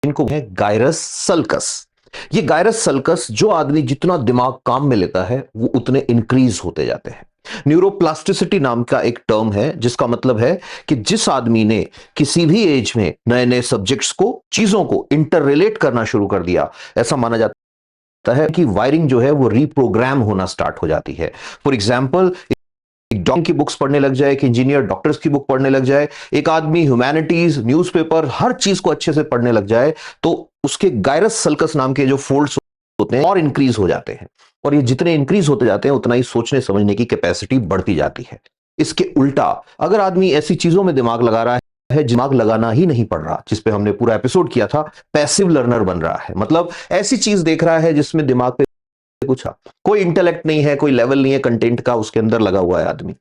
इनको है gyrus sulcus. ये गायरस सल्कस, जो आदमी जितना दिमाग काम में लेता है वो उतने इंक्रीज होते जाते हैं। न्यूरोप्लास्टिसिटी नाम का एक टर्म है जिसका मतलब है कि जिस आदमी ने किसी भी एज में नए नए सब्जेक्ट्स को, चीजों को इंटर रिलेट करना शुरू कर दिया, ऐसा माना जाता है कि वायरिंग जो है वो रीप्रोग्राम होना स्टार्ट हो जाती है। फॉर एग्जाम्पल, एक डॉक्टर की बुक्स पढ़ने लग जाए, एक इंजीनियर डॉक्टर्स की बुक पढ़ने लग जाए, एक आदमी ह्यूमैनिटीज, न्यूज़पेपर, हर चीज को अच्छे से पढ़ने लग जाए, तो उसके गायरस सल्कस नाम के जो फोल्ड्स होते हैं और इंक्रीज हो जाते हैं। और ये जितने इंक्रीज होते जाते हैं उतना ही सोचने समझने की कैपेसिटी बढ़ती जाती है। इसके उल्टा, अगर आदमी ऐसी चीजों में दिमाग लगा रहा है, दिमाग लगाना ही नहीं पड़ रहा, जिस पे हमने पूरा एपिसोड किया था, पैसिव लर्नर बन रहा है, मतलब ऐसी चीज देख रहा है जिसमें दिमाग पे कुछ कोई इंटेलेक्ट नहीं है, कोई लेवल नहीं है कंटेंट का उसके अंदर लगा हुआ है आदमी,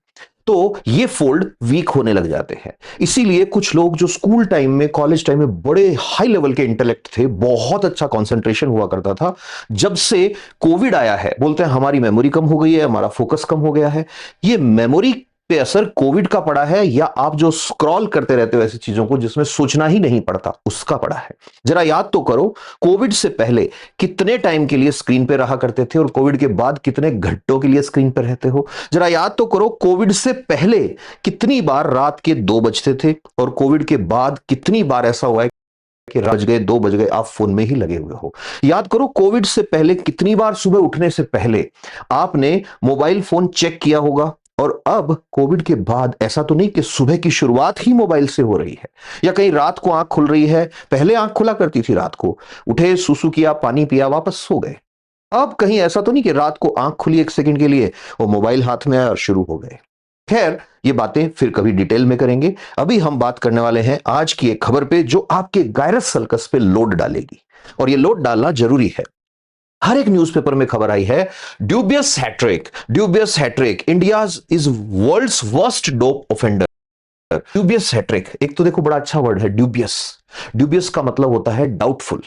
तो ये फोल्ड वीक होने लग जाते हैं। इसीलिए कुछ लोग जो स्कूल टाइम में, कॉलेज टाइम में बड़े हाई लेवल के इंटेलेक्ट थे, बहुत अच्छा कंसंट्रेशन हुआ करता था, जब से कोविड आया है बोलते हैं हमारी मेमोरी कम हो गई है, हमारा फोकस कम हो गया है। ये मेमोरी पे असर कोविड का पड़ा है या आप जो स्क्रॉल करते रहते हो ऐसी चीजों को जिसमें सोचना ही नहीं पड़ता, उसका पड़ा है? जरा याद तो करो, कोविड से पहले कितने टाइम के लिए स्क्रीन पे रहा करते थे और कोविड के बाद कितने घंटों के लिए स्क्रीन पर रहते हो? जरा याद तो करो, कोविड से पहले कितनी बार रात के 2 बजते थे और कोविड के बाद कितनी बार ऐसा हुआ है कि रात बज गए, 2 बज गए, आप फोन में ही लगे हुए हो। याद करो, कोविड से पहले कितनी बार सुबह उठने से पहले आपने मोबाइल फोन चेक किया होगा। और अब कोविड के बाद ऐसा तो नहीं कि सुबह की शुरुआत ही मोबाइल से हो रही है, या कहीं रात को आंख खुल रही है। पहले आंख खुला करती थी, रात को उठे, सुसु किया, पानी पिया, वापस सो गए। अब कहीं ऐसा तो नहीं कि रात को आंख खुली 1 सेकंड के लिए और मोबाइल हाथ में आया और शुरू हो गए। खैर, ये बातें फिर कभी डिटेल में करेंगे। अभी हम बात करने वाले हैं आज की एक खबर पे जो आपके गायरस सल्कस पे लोड डालेगी, और ये लोड डालना जरूरी है। हर एक न्यूज़पेपर में खबर आई है, dubious hat trick, India is world's worst dope offender. Dubious hat trick, एक तो देखो बड़ा अच्छा वर्ड है ड्यूबियस। ड्यूबियस का मतलब होता है डाउटफुल,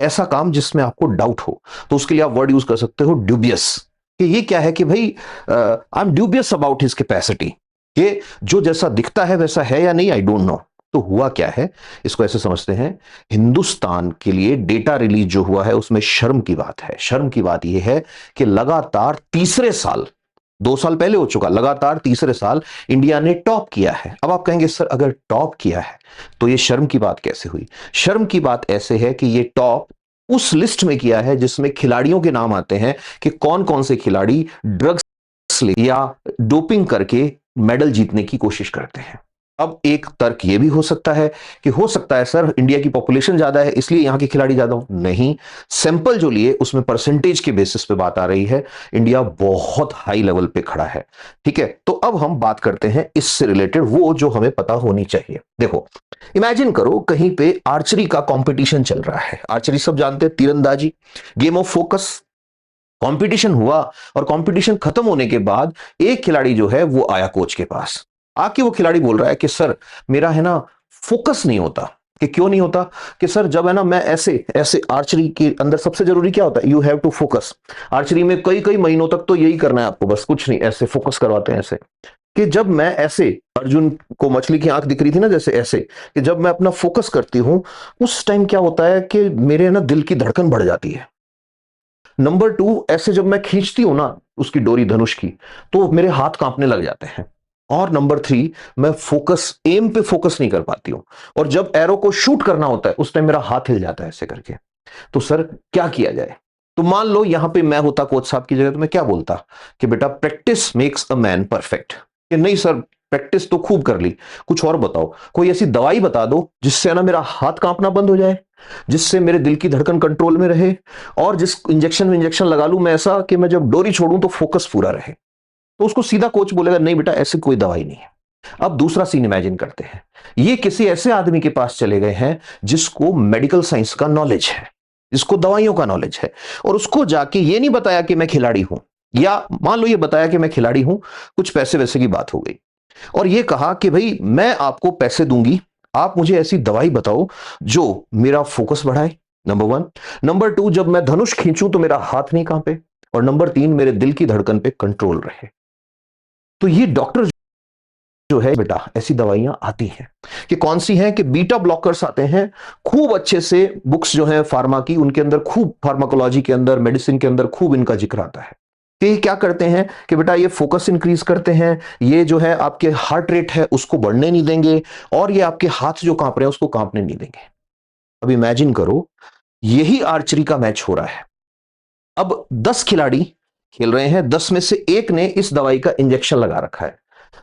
ऐसा काम जिसमें आपको डाउट हो, तो उसके लिए आप वर्ड यूज कर सकते हो ड्यूबियस। कि ये क्या है कि भाई I am dubious about his capacity, कि जो जैसा दिखता है वैसा है या नहीं, आई डोंट नो। तो हुआ क्या है, इसको ऐसे समझते हैं, हिंदुस्तान के लिए डेटा रिलीज जो हुआ है उसमें शर्म की बात है। शर्म की बात यह है कि लगातार तीसरे साल, 2 साल पहले हो चुका, लगातार तीसरे साल इंडिया ने टॉप किया है। अब आप कहेंगे सर अगर टॉप किया है तो ये शर्म की बात कैसे हुई? शर्म की बात ऐसे है कि ये टॉप उस लिस्ट में किया है जिसमें खिलाड़ियों के नाम आते हैं कि कौन कौन से खिलाड़ी ड्रग्स या डोपिंग करके मेडल जीतने की कोशिश करते हैं। अब एक तर्क यह भी हो सकता है कि हो सकता है सर इंडिया की पॉपुलेशन ज्यादा है इसलिए यहां के खिलाड़ी ज्यादा हो। नहीं, सैंपल जो लिए उसमें परसेंटेज के बेसिस पे बात आ रही है, इंडिया बहुत हाई लेवल पे खड़ा है। ठीक है, तो अब हम बात करते हैं इससे रिलेटेड वो जो हमें पता होनी चाहिए। देखो, इमेजिन करो कहीं पे आर्चरी का कंपटीशन चल रहा है। आर्चरी सब जानते हैं, तीरंदाजी, गेम ऑफ फोकस। कंपटीशन हुआ और कंपटीशन खत्म होने के बाद एक खिलाड़ी जो है वो आया कोच के पास। आके वो खिलाड़ी बोल रहा है कि सर मेरा है ना फोकस नहीं होता। कि क्यों नहीं होता? कि सर जब है ना मैं ऐसे ऐसे, आर्चरी के अंदर सबसे जरूरी क्या होता है? You have to focus. Archery में कई कई महीनों तक तो यही करना है आपको, बस कुछ नहीं, ऐसे फोकस करवाते हैं ऐसे। कि जब मैं ऐसे, अर्जुन को मछली की आंख दिख रही थी ना जैसे, ऐसे कि जब मैं अपना फोकस करती हूं उस टाइम क्या होता है कि मेरे ना दिल की धड़कन बढ़ जाती है। नंबर 2, ऐसे जब मैं खींचती हूं ना उसकी डोरी, धनुष की, तो मेरे हाथ कांपने लग जाते हैं। और नंबर 3, मैं फोकस, एम पे फोकस नहीं कर पाती हूं, और जब एरो को शूट करना होता है उस टाइम मेरा हाथ हिल जाता है ऐसे करके। तो सर क्या किया जाए? तो मान लो यहां पे मैं होता कोच साहब की जगह, तो मैं क्या बोलता कि बेटा practice makes a man perfect. कि नहीं सर, प्रैक्टिस तो खूब कर ली, कुछ और बताओ, कोई ऐसी दवाई बता दो जिससे ना मेरा हाथ कांपना बंद हो जाए, जिससे मेरे दिल की धड़कन कंट्रोल में रहे, और जिस इंजेक्शन लगा लूं मैं ऐसा कि मैं जब डोरी छोड़ूं तो फोकस पूरा रहे। तो उसको सीधा कोच बोलेगा नहीं बेटा ऐसी कोई दवाई नहीं है। अब दूसरा सीन इमेजिन करते हैं, ये किसी ऐसे आदमी के पास चले गए हैं जिसको मेडिकल साइंस का नॉलेज है, जिसको दवाइयों का नॉलेज है, और उसको जाके ये नहीं बताया कि मैं खिलाड़ी हूं, या मान लो ये बताया कि मैं खिलाड़ी हूं, कुछ पैसे वैसे की बात हो गई, और ये कहा कि भाई मैं आपको पैसे दूंगी, आप मुझे ऐसी दवाई बताओ जो मेरा फोकस बढ़ाए, नंबर 1। नंबर 2, जब मैं धनुष खींचूं तो मेरा हाथ नहीं कांपे, और नंबर 3, मेरे दिल की धड़कन पे कंट्रोल रहे। तो ये डॉक्टर जो है बेटा ऐसी दवाइयां आती हैं कि कौन सी हैं कि बीटा ब्लॉकर्स आते हैं खूब अच्छे से बुक्स जो है फार्मा की उनके अंदर खूब फार्माकोलॉजी के अंदर मेडिसिन के अंदर खूब इनका जिक्र आता है कि ये क्या करते हैं कि बेटा ये फोकस इंक्रीज करते हैं, ये जो है आपके हार्ट रेट है उसको बढ़ने नहीं देंगे और ये आपके हाथ जो कांप रहे हैं उसको कांपने नहीं देंगे। अब इमेजिन करो यही आर्चरी का मैच हो रहा है। अब 10 खिलाड़ी खेल रहे हैं, 10 में से एक ने इस दवाई का इंजेक्शन लगा रखा है।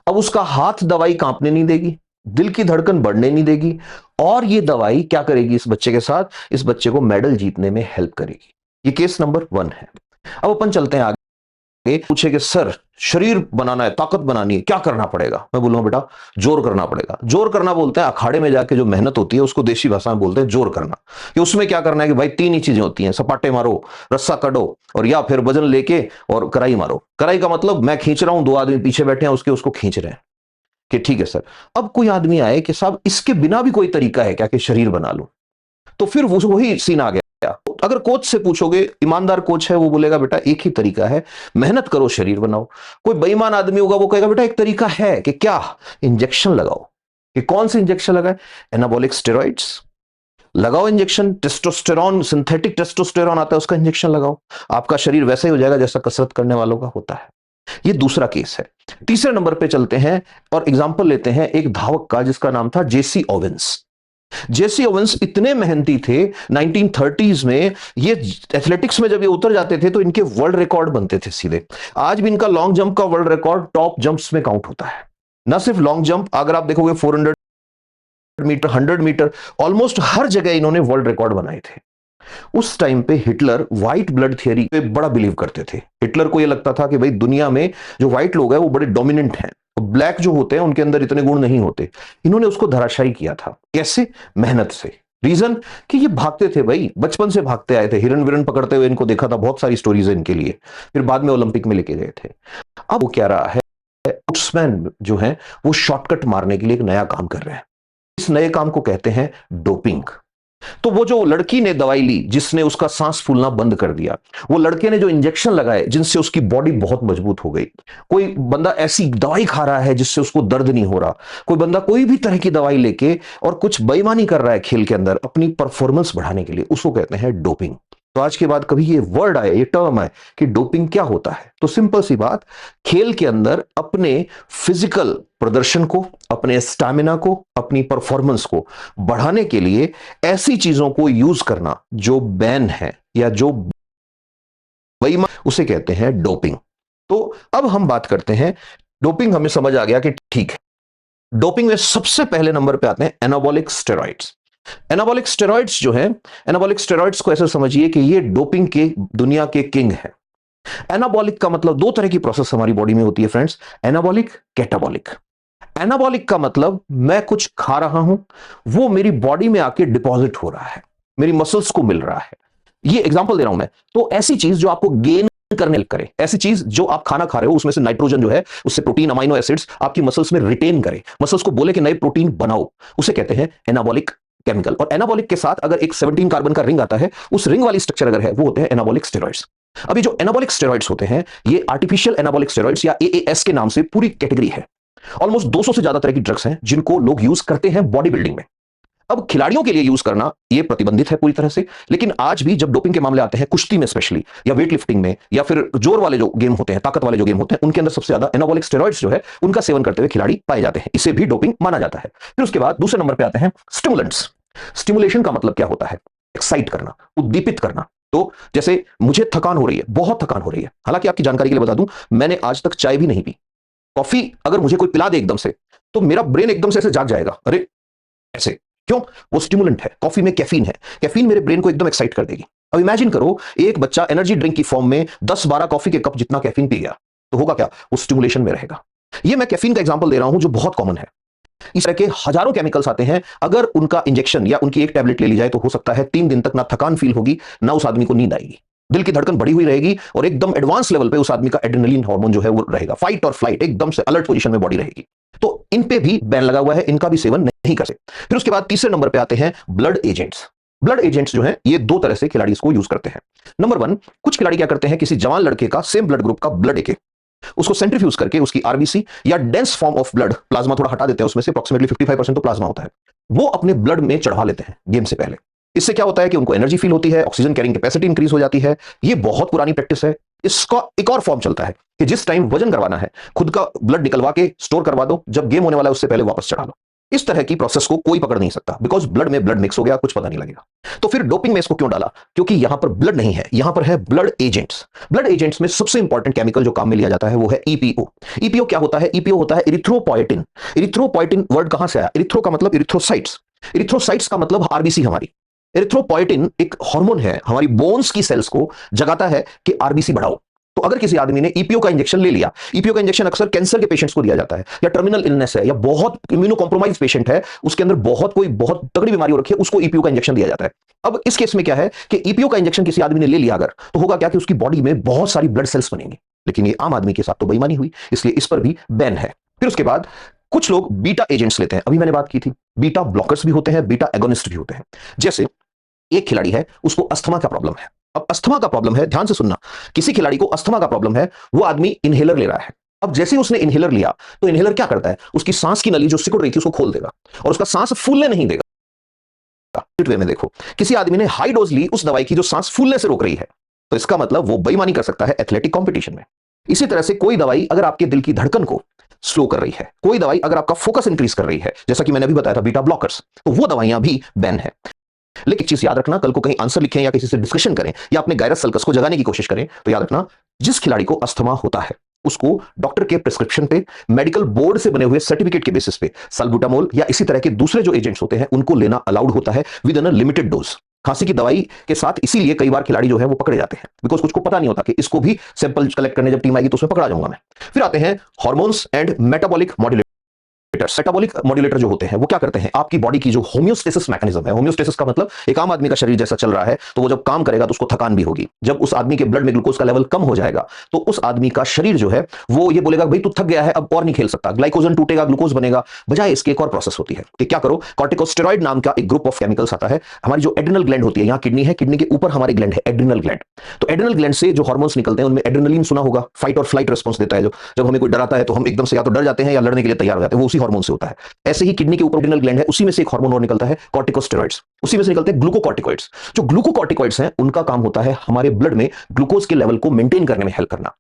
अब उसका हाथ दवाई कांपने नहीं देगी, दिल की धड़कन बढ़ने नहीं देगी और ये दवाई क्या करेगी इस बच्चे के साथ, इस बच्चे को मेडल जीतने में हेल्प करेगी। ये केस नंबर 1 है। अब अपन चलते हैं आगे। पूछे कि सर शरीर बनाना है, ताकत बनानी है, क्या करना पड़ेगा? मैं बोलूंगा बेटा जोर करना पड़ेगा। जोर करना बोलते हैं अखाड़े में जाके जो मेहनत होती है उसको देसी भाषा में बोलते हैं जोर करना। कि उसमें क्या करना है कि भाई 3 ही चीजें होती हैं, सपाटे मारो, रस्सा कड़ो और या फिर वजन लेके और कराई मारो। कराई का मतलब मैं खींच रहा हूं, 2 आदमी पीछे बैठे हैं उसको खींच रहे हैं कि ठीक है सर। अब कोई आदमी आए कि साहब इसके बिना भी कोई तरीका है क्या कि शरीर बना लूं, तो फिर वही सीन आ गया। अगर कोच से पूछोगे, ईमानदार कोच है, वो बोलेगा बेटा एक ही तरीका है, मेहनत करो शरीर बनाओ। कोई बेईमान आदमी होगा वो कहेगा बेटा एक तरीका है कि क्या, इंजेक्शन लगाओ। कि कौन से इंजेक्शन लगाए? एनाबॉलिक स्टेरॉइड्स लगाओ इंजेक्शन, टेस्टोस्टेरॉन, सिंथेटिक टेस्टोस्टेरॉन आता है उसका इंजेक्शन लगाओ, आपका शरीर वैसा ही हो जाएगा जैसा कसरत करने वालों का होता है। ये दूसरा केस है। तीसरे नंबर पे चलते हैं और एग्जांपल लेते हैं एक धावक का जिसका नाम था जेसी ओवेंस। जेसी ओवेंस इतने मेहनती थे 1930s में, ये एथलेटिक्स में जब ये उतर जाते थे तो इनके वर्ल्ड रिकॉर्ड बनते थे सीधे। आज भी इनका लॉन्ग जंप का वर्ल्ड रिकॉर्ड टॉप जंप्स में काउंट होता है। ना सिर्फ लॉन्ग जंप, अगर आप देखोगे 400 मीटर, 100 मीटर, ऑलमोस्ट हर जगह इन्होंने वर्ल्ड रिकॉर्ड बनाए थे। उस टाइम पे हिटलर व्हाइट ब्लड थियरी पे बड़ा बिलीव करते थे। हिटलर को यह लगता था कि भाई दुनिया में जो व्हाइट लोग हैं वो बड़े डोमिनेंट हैं, ब्लैक जो होते हैं उनके अंदर इतने गुण नहीं होते। इन्होंने उसको धराशायी किया था। कैसे? मेहनत से। रीजन कि ये भागते थे भाई, बचपन से भागते आए थे, हिरन विरन पकड़ते हुए इनको देखा था, बहुत सारी स्टोरीज है इनके लिए। फिर बाद में ओलंपिक में लेके गए थे। अब वो क्या रहा है, स्पोर्ट्समैन जो है वो शॉर्टकट मारने के लिए एक नया काम कर रहे हैं। इस नए काम को कहते हैं डोपिंग। तो वो जो लड़की ने दवाई ली जिसने उसका सांस फूलना बंद कर दिया, वो लड़के ने जो इंजेक्शन लगाए जिनसे उसकी बॉडी बहुत मजबूत हो गई, कोई बंदा ऐसी दवाई खा रहा है जिससे उसको दर्द नहीं हो रहा, कोई बंदा कोई भी तरह की दवाई लेके और कुछ बेईमानी कर रहा है खेल के अंदर अपनी परफॉर्मेंस बढ़ाने के लिए, उसको कहते हैं डोपिंग। तो आज के बाद कभी ये वर्ड आए, ये टर्म आए कि डोपिंग क्या होता है, तो सिंपल सी बात, खेल के अंदर अपने फिजिकल प्रदर्शन को, अपने स्टैमिना को, अपनी परफॉर्मेंस को बढ़ाने के लिए ऐसी चीजों को यूज करना जो बैन है या जो बेईमान, उसे कहते हैं डोपिंग। तो अब हम बात करते हैं, डोपिंग हमें समझ आ गया कि ठीक है। डोपिंग में सबसे पहले नंबर पे आते हैं एनाबॉलिक स्टेरॉइड्स। एनाबॉलिक स्टेरॉइड्स जो है, एनाबॉलिक स्टेरॉइड्स को ऐसे समझिए कि ये डोपिंग के दुनिया के किंग है। एनाबॉलिक का मतलब 2 तरह की प्रोसेस हमारी बॉडी में होती है फ्रेंड्स, एनाबॉलिक, कैटाबॉलिक। एनाबॉलिक का मतलब मैं कुछ खा रहा हूं, वो मेरी बॉडी में आके डिपॉजिट हो रहा है, मेरी मसल्स को मिल रहा है। ये एग्जांपल दे रहा हूं मैं, तो ऐसी चीज जो आपको गेन करने करे, ऐसी चीज जो आप खाना खा रहे हो उसमें से नाइट्रोजन जो है, उससे प्रोटीन, अमाइनो एसिड्स आपकी मसल्स में रिटेन करे, मसल्स को बोले कि नए प्रोटीन बनाओ, उसे कहते हैं एनाबॉलिक केमिकल। और एनाबॉलिक के साथ अगर एक 17 कार्बन का रिंग आता है, उस रिंग वाली स्ट्रक्चर अगर है, वो होते हैं एनाबॉलिक स्टेरॉइड्स। अभी जो एनाबॉलिक स्टेरॉइड्स होते हैं, ये आर्टिफिशियल एनाबॉलिक स्टेरॉइड्स या एएएस के नाम से पूरी कैटेगरी है। ऑलमोस्ट 200 से ज्यादा तरह की ड्रग्स हैं जिनको लोग यूज करते हैं बॉडी बिल्डिंग में। अब खिलाड़ियों के लिए यूज करना ये प्रतिबंधित है पूरी तरह से, लेकिन आज भी जब डोपिंग के मामले आते हैं, कुश्ती में स्पेशली, या वेट लिफ्टिंग में, या फिर जोर वाले जो गेम होते हैं, ताकत वाले जो गेम होते हैं, उनके अंदर सबसे ज्यादा एनाबॉलिक स्टेरॉइड्स जो है उनका सेवन करते हुए खिलाड़ी पाए जाते हैं। इसे भी डोपिंग माना जाता है। फिर उसके बाद दूसरे नंबर पर आते हैं स्टिमुलेंट्स। स्टिमुलेशन का मतलब क्या होता है? एक्साइट करना, उद्दीपित करना। तो जैसे मुझे थकान हो रही है, बहुत थकान हो रही है, हालांकि आपकी जानकारी के लिए बता दूं, मैंने आज तक चाय भी नहीं पी। कॉफी अगर मुझे कोई पिला दे एकदम से, तो मेरा ब्रेन एकदम से ऐसे जाग जाएगा, अरे ऐसे क्यों? वो स्टिमुलेंट है, कॉफी में कैफीन है, कैफीन मेरे ब्रेन को एकदम एक्साइट कर देगी। अब इमेजिन करो एक बच्चा एनर्जी ड्रिंक की फॉर्म में 10-12 कॉफी के कप जितना कैफीन पी गया, तो होगा क्या? वो स्टिमुलेशन में रहेगा। ये मैं कैफीन का एग्जांपल दे रहा हूं जो बहुत कॉमन है। इस तरह के हजारों केमिकल्स आते हैं, अगर उनका इंजेक्शन या उनकी एक टैबलेट ले ली जाए तो हो सकता है 3 दिन तक ना थकान फील होगी, ना उस आदमी को नींद आएगी, दिल की धड़कन बढ़ी हुई रहेगी और एकदम एडवांस लेवल पे उस आदमी का एड्रेनलिन हार्मोन जो है वो रहेगा, फाइट और फ्लाइट, एकदम से अलर्ट पोजीशन में बॉडी रहेगी। तो इन पे भी बैन लगा हुआ है, इनका भी सेवन नहीं कर सकते। फिर उसके बाद तीसरे नंबर पे आते हैं ब्लड एजेंट्स। ब्लड एजेंट्स जो है ये 2 तरह से खिलाड़ी इसको यूज करते हैं। नंबर 1, कुछ खिलाड़ी क्या करते हैं, किसी जवान लड़के का सेम ब्लड ग्रुप का ब्लड एक उसको सेंट्रीफ्यूज करके उसकी आरबीसी या dense form of blood, plasma थोड़ा हटा देते हैं उसमें से, अप्रोक्सीमेटली 55% तो प्लाज्मा होता है, वो अपने ब्लड में चढ़ा लेते हैं गेम से पहले। इससे क्या होता है कि उनको एनर्जी फील होती है, ऑक्सीजन कैरिंग कैपेसिटी इंक्रीज हो जाती है। ये बहुत पुरानी प्रैक्टिस है। इसका एक और फॉर्म चलता है कि जिस टाइम वजन करवाना है, खुद का ब्लड निकलवा के स्टोर करवा दो, जब गेम होने वाला है उससे पहले वापस चढ़ा लो। इस तरह की प्रोसेस को कोई पकड़ नहीं सकता, बिकॉज ब्लड में ब्लड मिक्स हो गया, कुछ पता नहीं लगेगा। तो फिर डोपिंग में इसको क्यों डाला? क्योंकि यहां पर ब्लड नहीं है, यहां पर है ब्लड एजेंट्स। ब्लड एजेंट्स में सबसे इंपॉर्टेंट केमिकल जो काम में लिया जाता है वो है ईपीओ। ईपीओ क्या होता है? ईपीओ होता है इरिथ्रोपोएटिन। इरिथ्रोपोएटिन वर्ड कहां से आया? इरिथ्रो का मतलब इरिथ्रोसाइट्स, इरिथ्रोसाइट्स का मतलब आरबीसी हमारी। एरिथ्रोपोएटिन एक हार्मोन है, हमारी बोन्स की सेल्स को जगाता है कि आरबीसी बढ़ाओ। तो अगर किसी आदमी ने ईपीओ का इंजेक्शन ले लिया, ईपीओ का इंजेक्शन अक्सर कैंसर के पेशेंट्स को दिया जाता है, या टर्मिनल इलनेस है, या बहुत इम्यूनो कॉम्प्रोमाइज पेशेंट है, उसके अंदर बहुत तगड़ी बीमारी हो रखी है, उसको ईपीओ का इंजेक्शन दिया जाता है। अब इस केस में क्या है कि ईपीओ का इंजेक्शन किसी आदमी ने ले लिया अगर, तो होगा क्या कि उसकी बॉडी में बहुत सारी ब्लड सेल्स बनेंगी। लेकिन ये आम आदमी के साथ तो बेईमानी हुई, इसलिए इस पर भी बैन है। फिर उसके बाद कुछ लोग बीटा एजेंट्स लेते हैं, अभी मैंने बात की थी, बीटा ब्लॉकर्स भी होते हैं, बीटा एगोनिस्ट भी होते हैं। जैसे एक खिलाड़ी है, उसको अस्थमा का प्रॉब्लम है। अब अस्थमा का प्रॉब्लम है, ध्यान से सुनना, किसी खिलाड़ी को अस्थमा का प्रॉब्लम है, वो आदमी इनहेलर ले रहा है। अब जैसे ही उसने इनहेलर लिया, तो इनहेलर क्या करता है? उसकी सांस की नली जो सिकुड़ रही थी उसको खोल देगा और उसका सांस फूलने नहीं देगा। वे में देखो, किसी आदमी ने हाई डोज ली उस दवाई की जो सांस फूलने से रोक रही है, तो इसका मतलब वो बेईमानी कर सकता है एथलेटिक कंपटीशन में। इसी तरह से कोई दवाई अगर आपके दिल की धड़कन को स्लो कर रही है, कोई दवाई अगर आपका फोकस इंक्रीज कर रही है, जैसा कि मैंने अभी बताया था बीटा ब्लॉकर्स, तो वो दवाइयां भी बैन है। लेकिन एक चीज याद रखना, कल को कहीं आंसर लिखें या किसी से डिस्कशन करें या अपने गायरस सल्कस को जगाने की कोशिश करें, तो याद रखना, जिस खिलाड़ी को अस्थमा होता है उसको डॉक्टर के प्रिस्क्रिप्शन पे, मेडिकल बोर्ड से बने हुए सर्टिफिकेट के बेसिस पे साल्बुटामोल या इसी तरह के दूसरे जो एजेंट्स होते हैं उनको लेना अलाउड होता है with in a limited dose. खांसी की दवाई के साथ इसीलिए कई बार खिलाड़ी जो है वो पकड़े जाते हैं, बिकॉज कुछ को पता नहीं होता कि इसको भी सैंपल कलेक्ट करने जब टीम आएगी तो उसमें पकड़ा जाऊंगा मैं। फिर आते हैं hormones and metabolic modulator. Metabolic modulator जो होते हैं वो क्या करते हैं? आपकी बॉडी की जो होम्योस्टेसिस मैकेनिज्म है, होम्योस्टेसिस का मतलब एक आम आदमी का शरीर जैसा चल रहा है, तो वो जब काम करेगा तो उसको थकान भी होगी। जब उस आदमी के ब्लड में ग्लूकोज का लेवल कम हो जाएगा तो उस आदमी का शरीर जो है वो ये बोलेगा भाई तू थक गया है, अब और नहीं खेल सकता, ग्लाइकोजन टूटेगा, ग्लूकोज बनेगा। बजाय इसके एक और प्रोसेस होती है कि क्या करो, कॉर्टिकोस्टेरॉइड नाम का एक ग्रुप ऑफ केमिकल्स आता है। हमारी जो एड्रिनल ग्लैंड होती है, यहाँ किडनी है, किडनी के ऊपर हमारी ग्लैंड है एड्रिनल ग्लैंड। तो एड्रिनल ग्लैंड से जो हार्मोन्स निकलते हैं उनमें एड्रेनलिन सुना होगा, फाइट और फ्लाइट रिस्पॉन्स देता है। जो जब हमें कोई डराता है तो हम एकदम से या तो डर जाते हैं या लड़ने के लिए तैयार हो जाते हैं, वो उसी हार्मोन से होता है। ऐसे ही किडनी के ऊपर एड्रिनल ग्लैंड है, उसी में से एक हार्मोन और निकलता है कॉर्टिकोस्टेरॉइड्स, उसी में से निकलते हैं ग्लूकोकॉर्टिकॉइड्स। जो ग्लूकोकॉर्टिकॉइड्स हैं उनका काम होता है हमारे ब्लड में ग्लूकोज के लेवल को मेंटेन करने में हेल्प करना।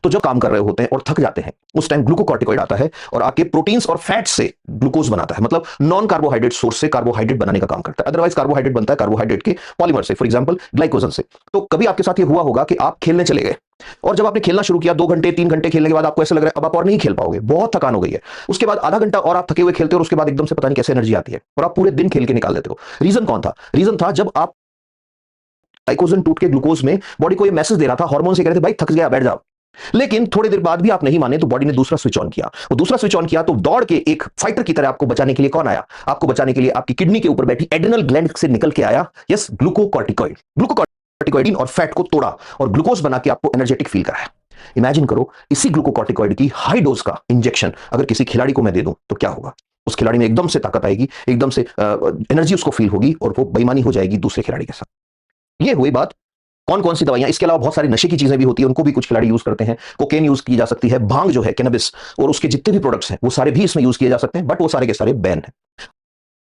तो जब काम कर रहे होते हैं और थक जाते हैं उस टाइम ग्लूकोकॉर्टिकॉइड आता है और आके प्रोटीन्स और फैट्स से ग्लूकोज बनाता है, मतलब नॉन कार्बोहाइड्रेट सोर्स से कार्बोहाइड्रेट बनाने का काम करता है। अदरवाइज कार्बोहाइड्रेट बनता है कार्बोहाइड्रेट के पॉलीमर से, फॉर एग्जांपल ग्लाइकोजन से। तो कभी आपके साथ ये हुआ होगा कि आप खेलने चले गए और जब आपने खेलना शुरू किया 2 घंटे 3 घंटे खेलने के बाद आपको ऐसा लग रहा है अब आप और नहीं खेल पाओगे, बहुत थकान हो गई है। उसके बाद आधा घंटा और आप थके हुए खेलते हो और उसके बाद एकदम से पता नहीं कैसे एनर्जी आती है और आप पूरे दिन खेल के निकाल देते हो। रीजन कौन था? रीजन था जब आप ग्लाइकोजन टूट के ग्लूकोज में बॉडी को ये मैसेज दे रहा था, हार्मोन से कह रहे थे भाई थक गया बैठ जाओ। लेकिन थोड़ी देर बाद भी आप नहीं माने तो बॉडी ने दूसरा स्विच ऑन किया। वो दूसरा स्विच ऑन किया तो दौड़ के एक फाइटर की तरह आपको बचाने के लिए कौन आया? आपको बचाने के लिए आपकी किडनी के ऊपर बैठी एड्रिनल ग्लैंड से निकल के आया, यस, ग्लूकोकॉर्टिकॉइड। ग्लूकोकॉर्टिकॉइड और फैट को तोड़ा और ग्लूकोज बना के आपको एनर्जेटिक फील कराया। इमेजिन करो इसी ग्लूकोकॉर्टिकॉइड की हाई डोज का इंजेक्शन अगर किसी खिलाड़ी को मैं दे दूं तो क्या होगा? उस खिलाड़ी में एकदम से ताकत आएगी, एकदम से एनर्जी उसको फील होगी और वो बेईमानी हो जाएगी दूसरे खिलाड़ी के साथ। ये हुई बात कौन कौन सी दवाइयां। इसके अलावा बहुत सारी नशे की चीजें भी होती है, उनको भी कुछ खिलाड़ी यूज करते हैं। कोकेन यूज की जा सकती है, भांग जो है कैनबिस और उसके जितने भी प्रोडक्ट्स हैं वो सारे भी इसमें यूज किए जा सकते हैं, बट वो सारे के सारे बैन है।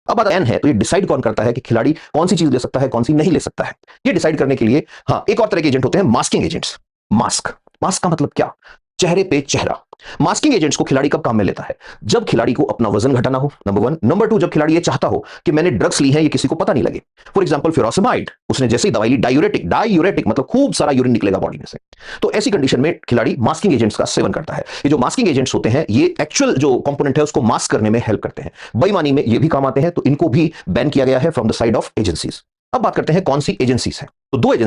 अब बात बैन है तो ये डिसाइड कौन करता है कि खिलाड़ी कौन सी चीज ले सकता है कौन सी नहीं ले सकता है? ये डिसाइड करने के लिए हाँ एक और तरह के एजेंट होते हैं, मास्किंग एजेंट्स। मास्क का मतलब क्या? चेहरे पे चेहरा। मास्किंग एजेंट्स को खिलाड़ी कब काम में लेता है? जब खिलाड़ी को अपना वजन घटाना हो, नंबर 1। नंबर 2, जब खिलाड़ी ये चाहता हो कि मैंने ड्रग्स ली है ये किसी को पता नहीं लगे। फॉर एग्जांपल फ्यूरासेमाइड, उसने जैसे ही दवाई ली, डायूरेटिक मतलब खूब सारा यूरिन निकलेगा बॉडी में से, तो ऐसी कंडीशन में खिलाड़ी मास्किंग एजेंट्स का सेवन करता है। ये जो मास्किंग एजेंट्स होते हैं ये एक्चुअल जो कंपोनेंट है उसको मास्क करने में हेल्प करते हैं, बेईमानी में ये भी काम आते हैं, तो इनको भी बैन किया गया है from the side of agencies. अब बात करते हैं कौन सी एजेंसीज हैं। तो 2 एजेंसी